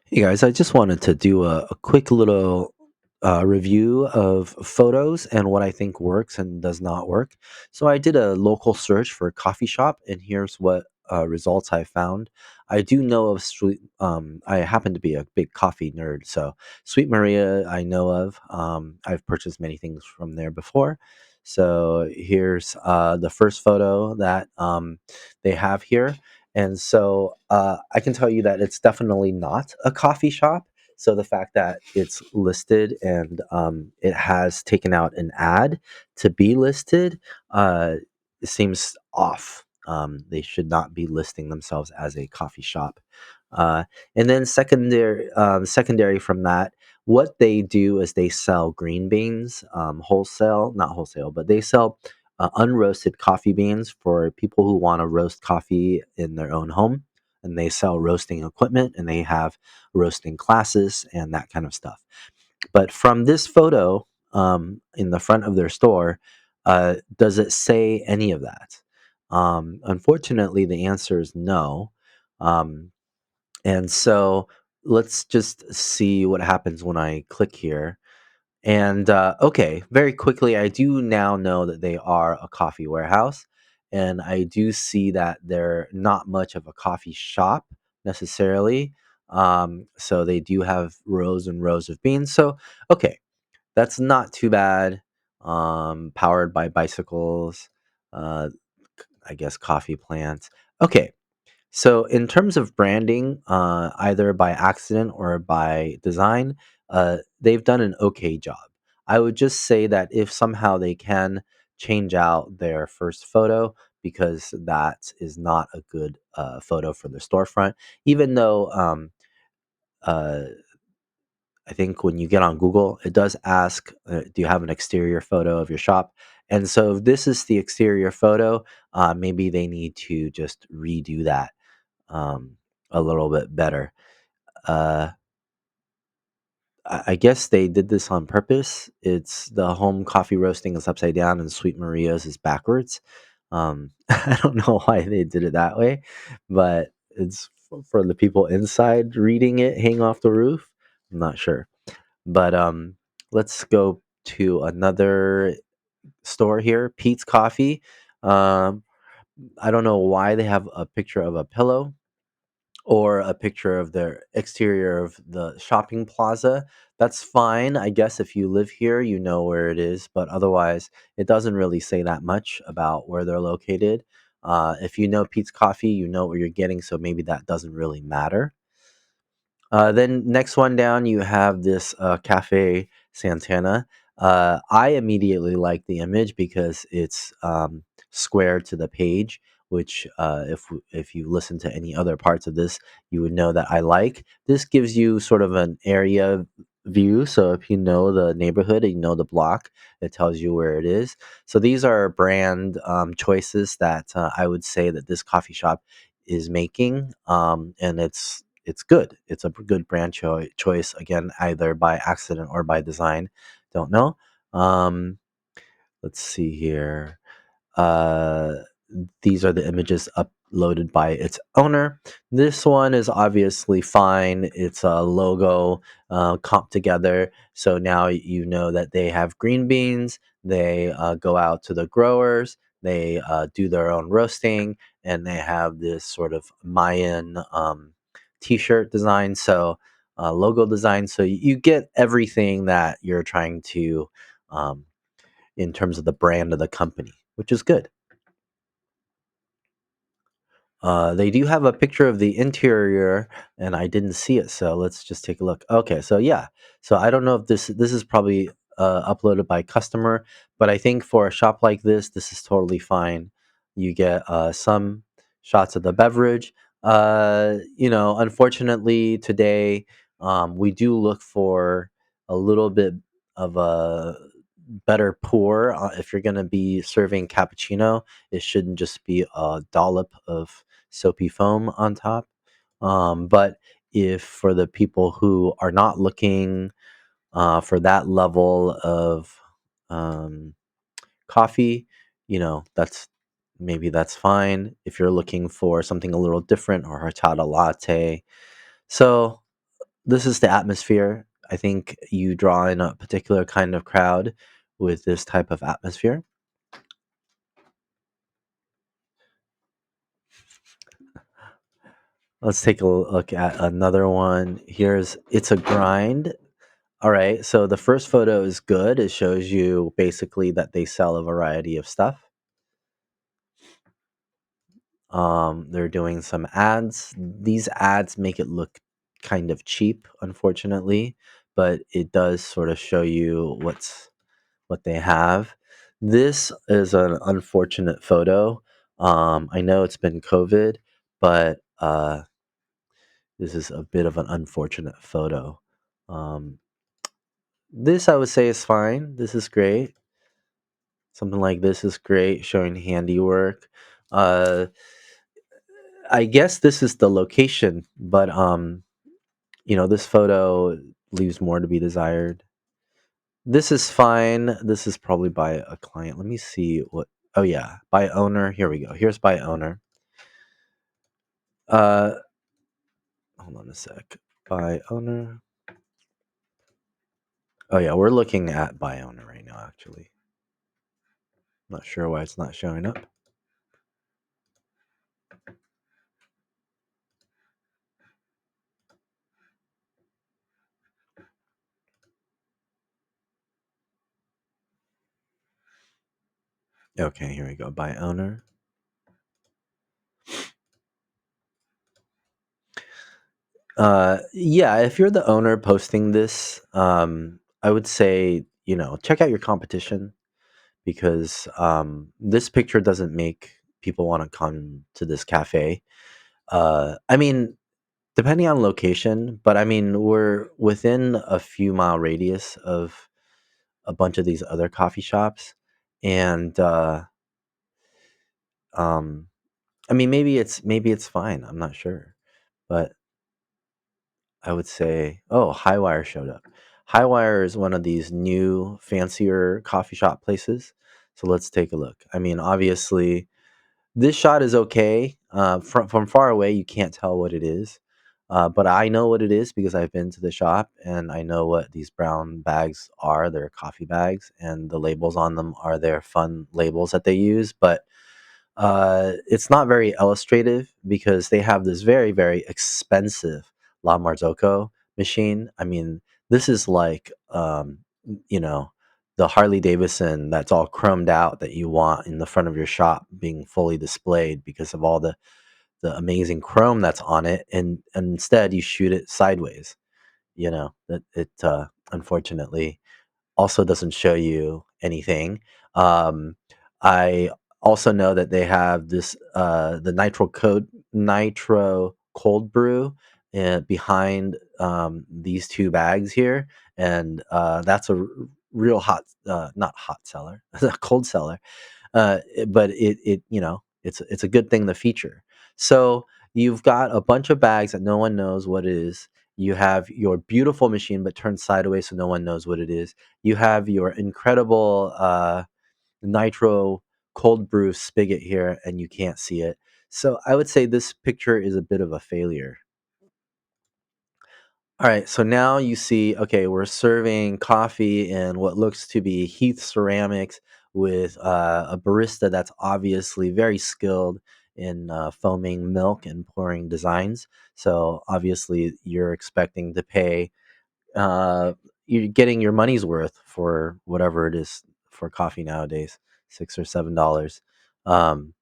Hey guys, I just wanted to do a quick little review of photos and what I think works and does not work. So I did a local search for a coffee shop, and here's what results I found. I do know of Sweet. I happen to be a big coffee nerd, so Sweet Maria I know of. I've purchased many things from there before. So here's the first photo that they have here. And so I can tell you that it's definitely not a coffee shop. So the fact that it's listed and it has taken out an ad to be listed seems off. They should not be listing themselves as a coffee shop. Uh, and then secondary from that, what they do is they sell green beans, wholesale, not wholesale, but they sell unroasted coffee beans for people who want to roast coffee in their own home. And they sell roasting equipment and they have roasting classes and that kind of stuff. But from this photo in the front of their store, does it say any of that? Unfortunately, the answer is no. Um, and so let's just see what happens when I click here. And okay, very quickly, I do now know that they are a coffee warehouse. And I do see that they're not much of a coffee shop necessarily. So they do have rows and rows of beans. So, okay, that's not too bad. Powered by bicycles, uh, I guess coffee plants. Okay, so, in terms of branding, either by accident or by design, they've done an okay job. I would just say that if somehow they can change out their first photo, because that is not a good photo for the storefront, even though uh, I think when you get on Google, it does ask, do you have an exterior photo of your shop? And so, if this is the exterior photo, maybe they need to just redo that um, a little bit better. Uh, I guess they did this on purpose. It's the home coffee roasting is upside down and Sweet Maria's is backwards. I don't know why they did it that way, but it's for the people inside reading it hang off the roof. I'm not sure. But let's go to another store here, Pete's Coffee. Um, I don't know why they have a picture of a pillow or a picture of the exterior of the shopping plaza. That's fine, I guess. If you live here, you know where it is, but otherwise, it doesn't really say that much about where they're located. If you know Pete's Coffee, you know what you're getting, so maybe that doesn't really matter. Then next one down, you have this Cafe Santana. I immediately like the image because it's square to the page, which if you listen to any other parts of this, you would know that I like. This gives you sort of an area view. So if you know the neighborhood, and you know the block, it tells you where it is. So these are brand choices that I would say that this coffee shop is making, and it's good. It's a good brand choice again, either by accident or by design. Don't know. Um, let's see here. Uh, these are the images uploaded by its owner. This one is obviously fine. It's a logo comped together. So now you know that they have green beans. They go out to the growers. They do their own roasting, and they have this sort of Mayan t-shirt design. So logo design. So you get everything that you're trying to um, in terms of the brand of the company, which is good. They do have a picture of the interior, and I didn't see it, so let's just take a look. Okay, so yeah, so I don't know if this is probably uploaded by customer, but I think for a shop like this is totally fine. You get some shots of the beverage. Unfortunately today we do look for a little bit of a better pour. If you're gonna be serving cappuccino, it shouldn't just be a dollop of soapy foam on top. But if for the people who are not looking for that level of um, coffee, that's fine. If you're looking for something a little different or horchata latte, so this is the atmosphere. I think you draw in a particular kind of crowd with this type of atmosphere. Let's take a look at another one. Here's It's a Grind. All right, so the first photo is good. It shows you basically that they sell a variety of stuff. They're doing some ads. These ads make it look kind of cheap, unfortunately, but it does sort of show you what they have. This is an unfortunate photo. I know it's been COVID, but this is a bit of an unfortunate photo. Um, this I would say is fine. This is great. Something like this is great, showing handiwork. Uh, I guess this is the location, but this photo leaves more to be desired. This is fine. This is probably by a client. Let me see what. Oh yeah, by owner. Here we go. Here's by owner. Uh, Hold on a sec. By owner. Oh yeah, we're looking at by owner right now. Actually, not sure why it's not showing up. Okay, here we go. By owner. Yeah, if you're the owner posting this, I would say check out your competition because this picture doesn't make people want to come to this cafe. I mean, depending on location, but I mean, we're within a few mile radius of a bunch of these other coffee shops, and um, I mean, maybe it's fine. I'm not sure, but I would say, oh, Highwire showed up. Highwire is one of these new, fancier coffee shop places. So let's take a look. I mean, obviously, this shot is okay. From far away, you can't tell what it is. But I know what it is because I've been to the shop and I know what these brown bags are. They're coffee bags, and the labels on them are their fun labels that they use. But it's not very illustrative because they have this very, very expensive La Marzocco machine. I mean, this is like, you know, the Harley Davidson that's all chromed out that you want in the front of your shop being fully displayed because of all the amazing chrome that's on it. And instead, you shoot it sideways. That it unfortunately also doesn't show you anything. I also know that they have this the nitro cold brew behind these two bags here, and that's a real hot, not hot seller, a cold seller. But it's a good thing to feature. So you've got a bunch of bags that no one knows what it is. You have your beautiful machine, but turned sideways so no one knows what it is. You have your incredible nitro cold brew spigot here, and you can't see it. So I would say this picture is a bit of a failure. All right, so now you see, okay, we're serving coffee in what looks to be Heath ceramics with a barista that's obviously very skilled in foaming milk and pouring designs. So obviously, you're expecting to pay, uh, you're getting your money's worth for whatever it is for coffee nowadays, $6 or $7. Um,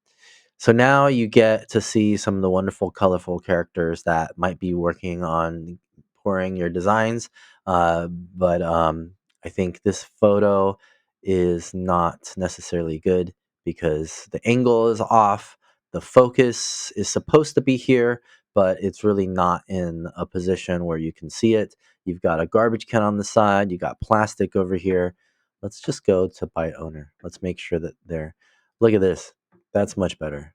so now you get to see some of the wonderful, colorful characters that might be working on pouring your designs. But I think this photo is not necessarily good because the angle is off. The focus is supposed to be here, but it's really not in a position where you can see it. You've got a garbage can on the side, you got plastic over here. Let's just go to by owner. Let's make sure that they're. Look at this. That's much better.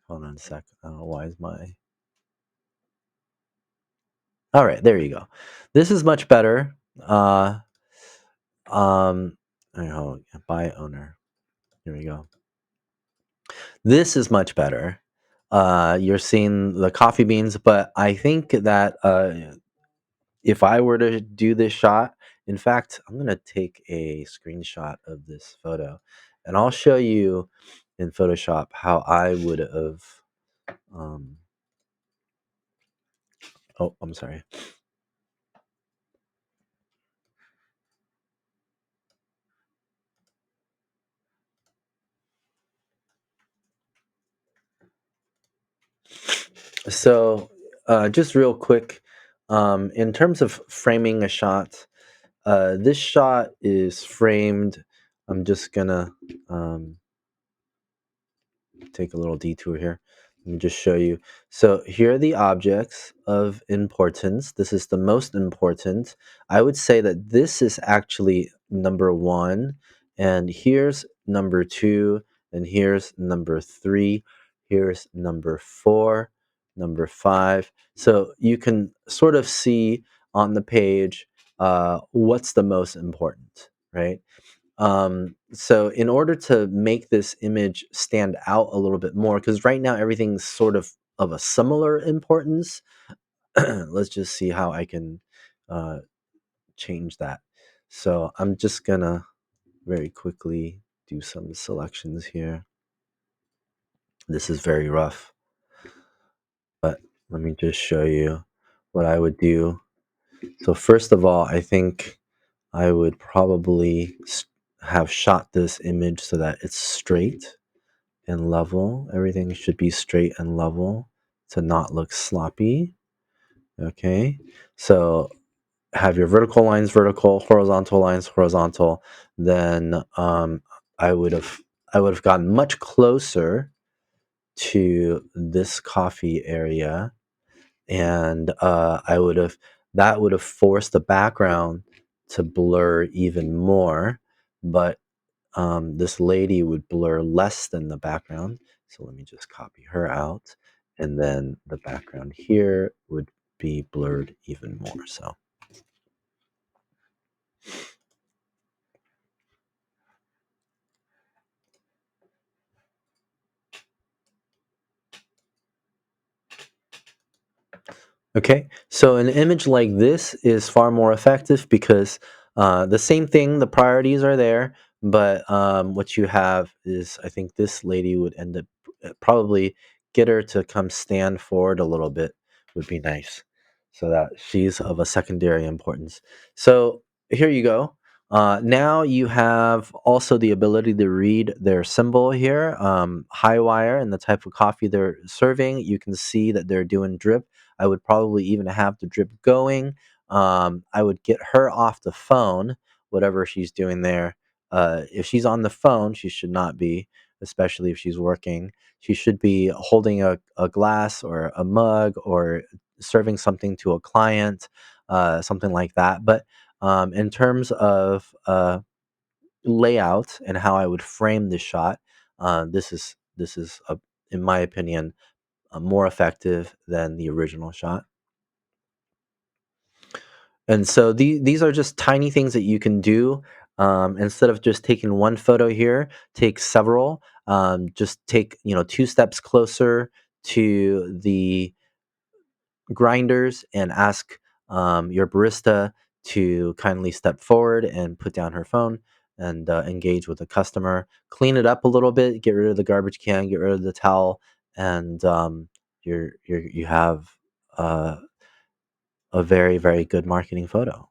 Hold on a sec. I don't know why is my. All right, there you go. This is much better. Uh, hold on, by owner. Here we go. This is much better. You're seeing the coffee beans, but I think that if I were to do this shot, in fact, I'm gonna take a screenshot of this photo, and I'll show you in Photoshop how I would have. Um, oh, I'm sorry. So, just real quick, in terms of framing a shot, this shot is framed. I'm just gonna um, take a little detour here. Let me just show you. So here are the objects of importance. This is the most important. I would say that this is actually number one, and here's number two, and here's number three, here's number four, number five. So you can sort of see on the page what's the most important, right? So in order to make this image stand out a little bit more, because right now everything's sort of a similar importance, let's just see how I can uh, change that. So I'm just gonna very quickly do some selections here. This is very rough, but let me just show you what I would do. So first of all, I think I would probably have shot this image so that it's straight and level. Everything should be straight and level to not look sloppy. Okay. So have your vertical lines vertical, horizontal lines horizontal. Then I would have I would have gotten much closer to this coffee area, and I would have that would have forced the background to blur even more. But this lady would blur less than the background. So let me just copy her out. And then the background here would be blurred even more. So, okay. So an image like this is far more effective because the same thing, the priorities are there, but what you have is I think this lady would end up probably get her to come stand forward a little bit would be nice so that she's of a secondary importance. So here you go. Now you have also the ability to read their symbol here, high wire, and the type of coffee they're serving. You can see that they're doing drip. I would probably even have the drip going. I would get her off the phone, whatever she's doing there. If she's on the phone, she should not be, especially if she's working. She should be holding a glass or a mug or serving something to a client, something like that. But in terms of layout and how I would frame this shot, this is in my opinion, more effective than the original shot. And so these are just tiny things that you can do. Instead of just taking one photo here, take several. Just take two steps closer to the grinders and ask your barista to kindly step forward and put down her phone and engage with the customer. Clean it up a little bit. Get rid of the garbage can. Get rid of the towel, and you have uh, a very very good marketing photo.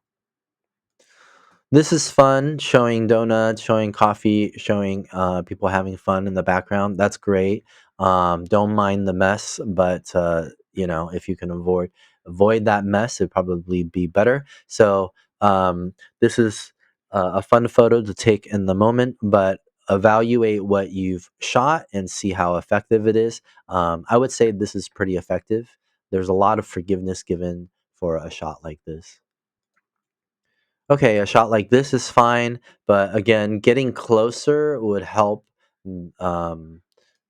This is fun, showing donuts, showing coffee, showing people having fun in the background. That's great. Don't mind the mess, but if you can avoid that mess, it'd probably be better. So this is a fun photo to take in the moment, but evaluate what you've shot and see how effective it is. I would say this is pretty effective. There's a lot of forgiveness given for a shot like this. Okay, a shot like this is fine, but again, getting closer mm, um,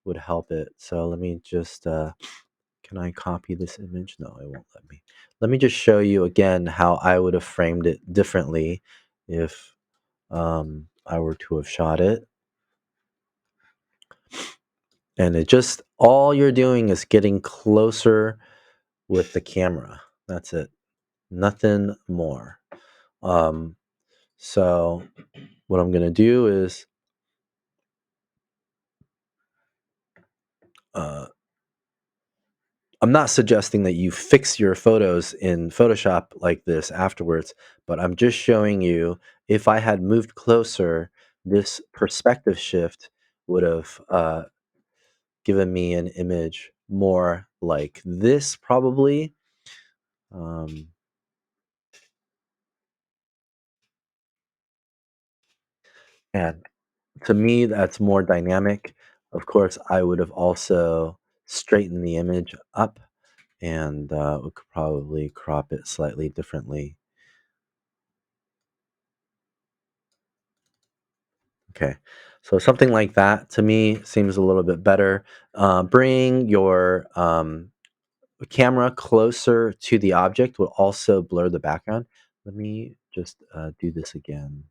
would help it. So let me just, can I copy this image? No, it won't let me. Let me just show you again how I would have framed it differently if I were to have shot it. And it just, all you're doing is getting closer with the camera. That's it. nothing more. Um, so what I'm gonna do is uh, I'm not suggesting that you fix your photos in Photoshop like this afterwards, but I'm just showing you if I had moved closer, this perspective shift would have given me an image more like this, probably. Um, and to me, that's more dynamic. Of course, I would have also straightened the image up and we could probably crop it slightly differently. Okay. So something like that to me seems a little bit better. Bring your camera closer to the object will also blur the background. Let me just do this again.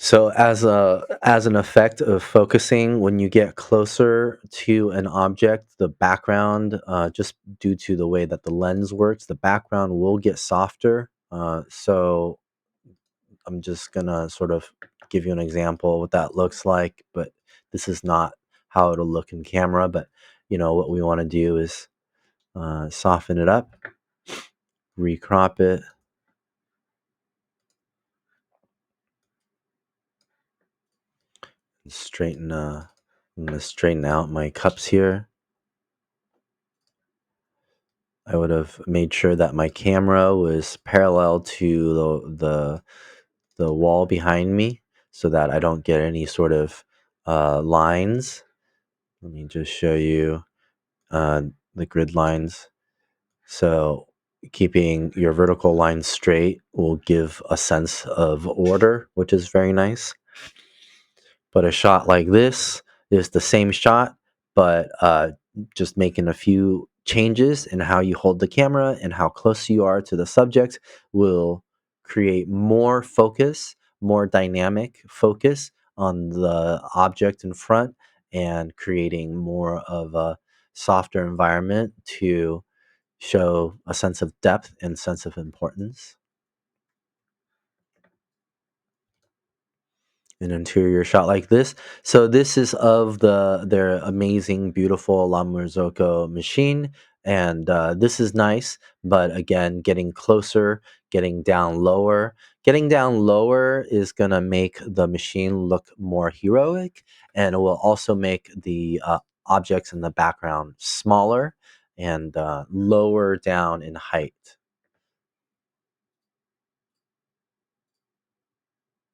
So as an effect of focusing, when you get closer to an object, the background, just due to the way that the lens works, the background will get softer. So I'm just gonna sort of give you an example of what that looks like, but this is not how it'll look in camera. But what we want to do is soften it up, recrop it, and straighten. I'm gonna straighten out my cups here. I would have made sure that my camera was parallel to the wall behind me, so that I don't get any sort of lines. Let me just show you uh, the grid lines. So keeping your vertical line straight will give a sense of order, which is very nice. But a shot like this is the same shot, but just making a few changes in how you hold the camera and how close you are to the subject will create more focus, more dynamic focus on the object in front, and creating more of a softer environment to show a sense of depth and sense of importance. An interior shot like this. So this is of their amazing, beautiful La Marzocco machine, and this is nice. But again, getting closer, getting down lower. Getting down lower is gonna make the machine look more heroic, and it will also make the objects in the background smaller and lower down in height.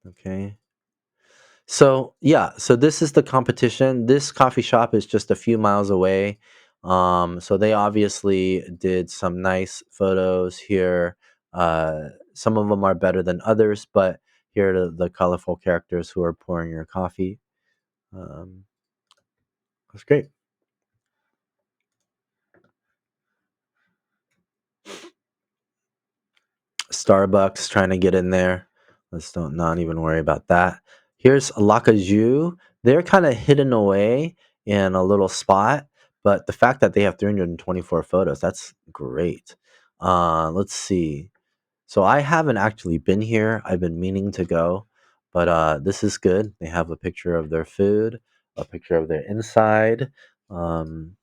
Okay. So yeah, so this is the competition. This coffee shop is just a few miles away. So they obviously did some nice photos here. Some of them are better than others, but here are the colorful characters who are pouring your coffee. Um, that's great. Starbucks trying to get in there. Let's don't not even worry about that. Here's Lakaju. They're kind of hidden away in a little spot, but the fact that they have 324 photos, that's great. Let's see. So I haven't actually been here. I've been meaning to go, but this is good. They have a picture of their food, a picture of their inside. Um,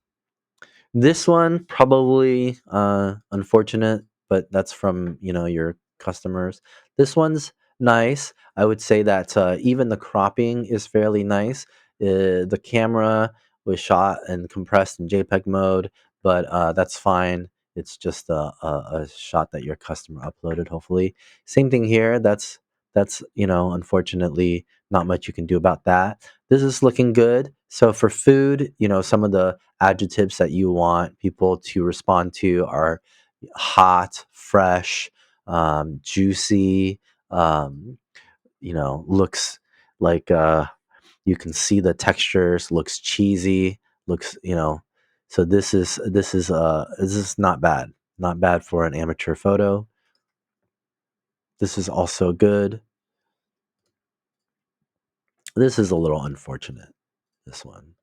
this one probably unfortunate, but that's from your customers. This one's nice. I would say that even the cropping is fairly nice. The camera was shot and compressed in JPEG mode, but that's fine. It's just a shot that your customer uploaded. Hopefully, same thing here. That's unfortunately not much you can do about that. This is looking good. So for food, some of the adjectives that you want people to respond to are hot, fresh, juicy, looks like you can see the textures, looks cheesy, looks, so this is not bad. Not bad for an amateur photo. This is also good. This is a little unfortunate, this one.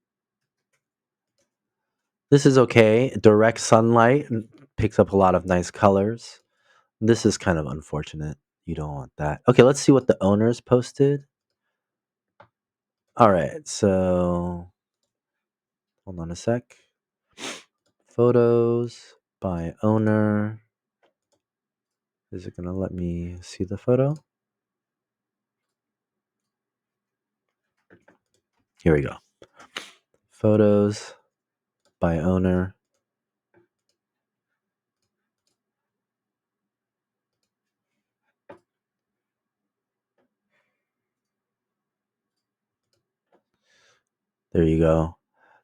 This is okay. Direct sunlight picks up a lot of nice colors. This is kind of unfortunate. You don't want that. Okay, let's see what the owners posted. All right, so hold on a sec. Photos by owner. Is it going to let me see the photo? Here we go. Photos by owner. There you go.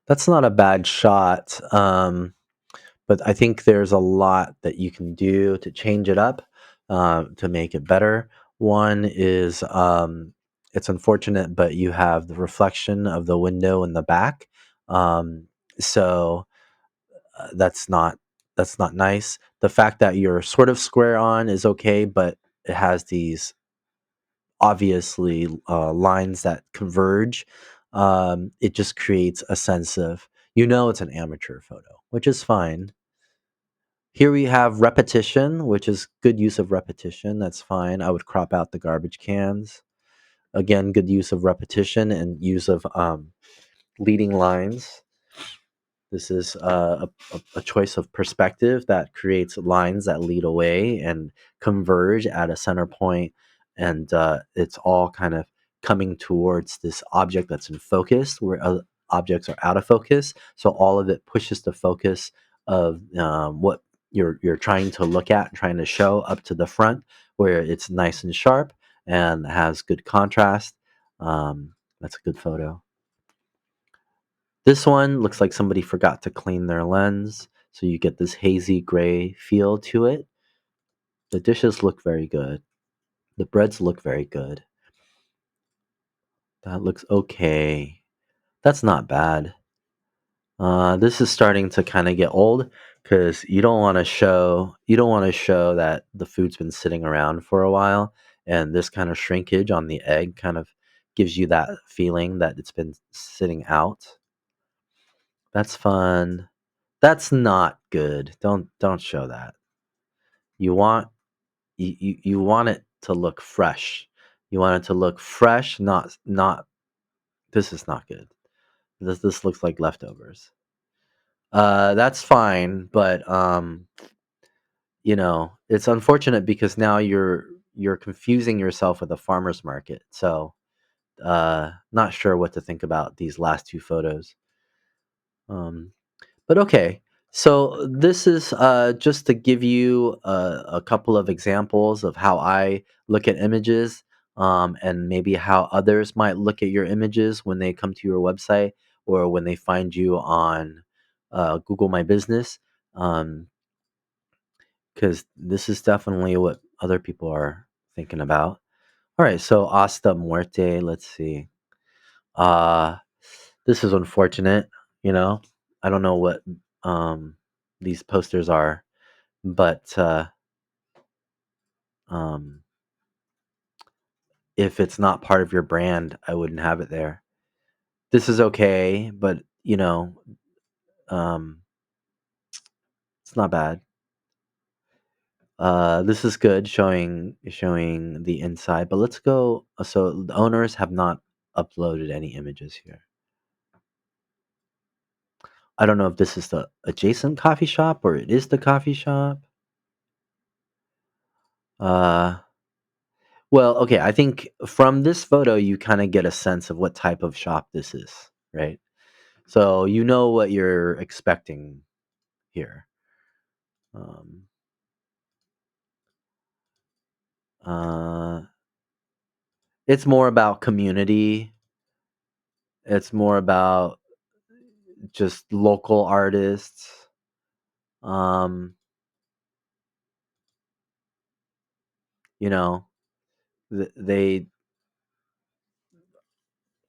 That's not a bad shot. But I think there's a lot that you can do to change it up, to make it better. One is, it's unfortunate, but you have the reflection of the window in the back. Um, so that's not nice. The fact that you're sort of square on is okay, but it has these obviously lines that converge. It just creates a sense of, it's an amateur photo, which is fine. Here we have repetition, which is good use of repetition. That's fine. I would crop out the garbage cans. Again, good use of repetition and use of leading lines. This is a choice of perspective that creates lines that lead away and converge at a center point, and it's all kind of coming towards this object that's in focus, where other objects are out of focus. So all of it pushes the focus of what you're trying to look at, trying to show up to the front, where it's nice and sharp and has good contrast. That's a good photo. This one looks like somebody forgot to clean their lens, so you get this hazy gray feel to it. The dishes look very good. The breads look very good. That looks okay. That's not bad. This is starting to kind of get old because you don't want to show that the food's been sitting around for a while, and this kind of shrinkage on the egg kind of gives you that feeling that it's been sitting out. That's fun. That's not good. Don't show that. You want you want it to look fresh. You want it to look fresh, not this is not good. This looks like leftovers. That's fine, but it's unfortunate because now you're confusing yourself with a farmer's market. So, not sure what to think about these last two photos. Um But okay, so this is just to give you a couple of examples of how I look at images, and maybe how others might look at your images when they come to your website or when they find you on Google My Business, because this is definitely what other people are thinking about. All right, so Hasta Muerte, let's see. Uh, this is unfortunate, you know. I don't know what um, these posters are, but um, if it's not part of your brand, I wouldn't have it there. This is okay, but um, it's not bad. This is good, showing the inside. But let's go. So the owners have not uploaded any images here. I don't know if this is the adjacent coffee shop or it is the coffee shop. Uh, well, okay. I think from this photo, you kind of get a sense of what type of shop this is, right? So you know what you're expecting here. Um, uh, it's more about community. It's more about just local artists. Um, you know, they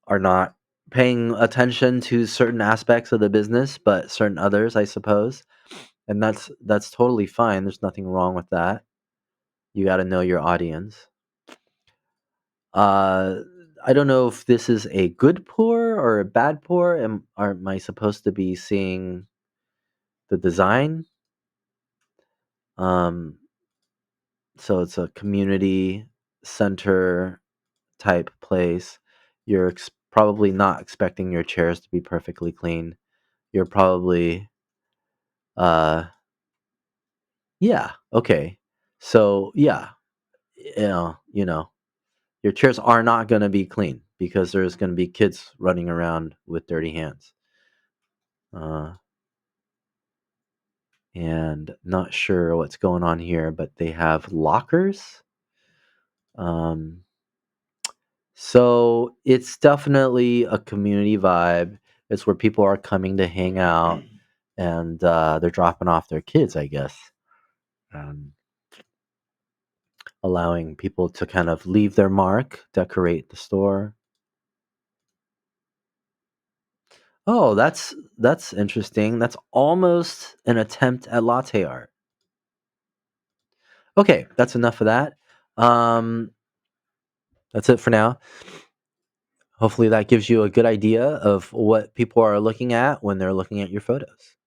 are not paying attention to certain aspects of the business, but certain others, I suppose. And that's totally fine. There's nothing wrong with that. You got to know your audience. Uh, I don't know if this is a good pour or a bad pour. Am I supposed to be seeing? the design. Um, so it's a community center type place. You're probably not expecting your chairs to be perfectly clean. You're probably, uh, yeah, okay. So yeah, you know, your chairs are not going to be clean because there's going to be kids running around with dirty hands. Uh, and not sure what's going on here, but they have lockers. Um, so it's definitely a community vibe. It's where people are coming to hang out, and they're dropping off their kids, I guess, um, allowing people to kind of leave their mark, decorate the store. Oh, that's interesting. That's almost an attempt at latte art. Okay, that's enough of that. Um, that's it for now. Hopefully, that gives you a good idea of what people are looking at when they're looking at your photos.